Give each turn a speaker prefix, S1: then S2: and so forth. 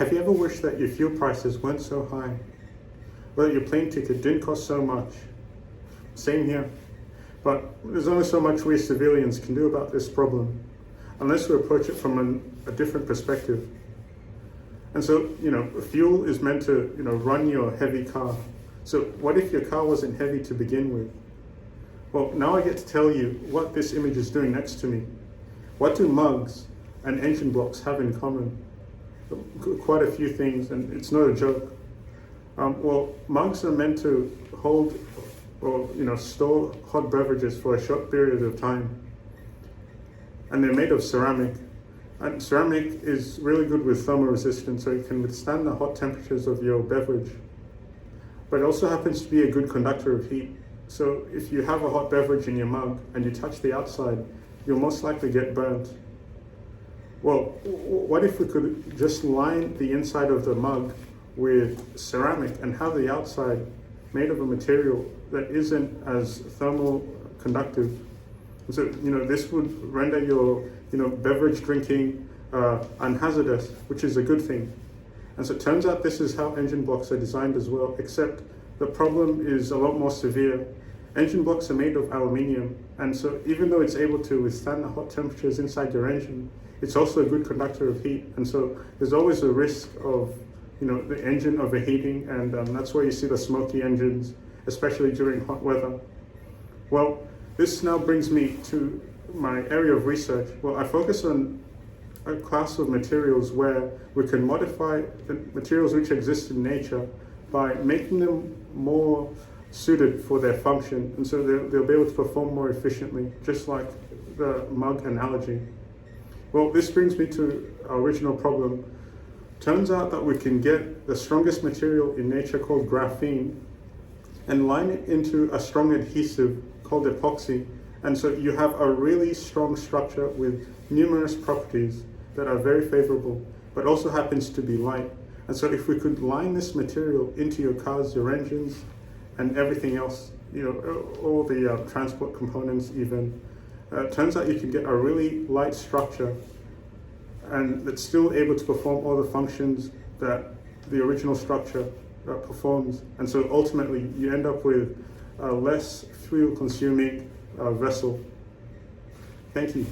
S1: Have you ever wished that your fuel prices weren't so high? Or that your plane ticket didn't cost so much? Same here. But there's only so much we civilians can do about this problem, unless we approach it from a different perspective. And so, fuel is meant to, run your heavy car. So what if your car wasn't heavy to begin with? Well, now I get to tell you what this image is doing next to me. What do mugs and engine blocks have in common? Quite a few things, and it's not a joke. Well, mugs are meant to hold or store hot beverages for a short period of time. And they're made of ceramic. And ceramic is really good with thermal resistance, so it can withstand the hot temperatures of your beverage. But it also happens to be a good conductor of heat. So if you have a hot beverage in your mug and you touch the outside, you'll most likely get burnt. Well, what if we could just line the inside of the mug with ceramic and have the outside made of a material that isn't as thermal conductive? And so, this would render your, beverage drinking unhazardous, which is a good thing. And so it turns out this is how engine blocks are designed as well, except the problem is a lot more severe. Engine blocks are made of aluminium, and so even though it's able to withstand the hot temperatures inside your engine, it's also a good conductor of heat. And so there's always a risk of, the engine overheating, and that's why you see the smoky engines, especially during hot weather. Well, this now brings me to my area of research. Well, I focus on a class of materials where we can modify the materials which exist in nature by making them more suited for their function, and so they'll be able to perform more efficiently, just like the mug analogy. Well, this brings me to our original problem. Turns out that we can get the strongest material in nature called graphene and line it into a strong adhesive called epoxy, and so you have a really strong structure with numerous properties that are very favorable, but also happens to be light. And so if we could line this material into your cars, your engines, and everything else, all the transport components even, turns out you can get a really light structure and that's still able to perform all the functions that the original structure performs. And so ultimately you end up with a less fuel consuming vessel. Thank you.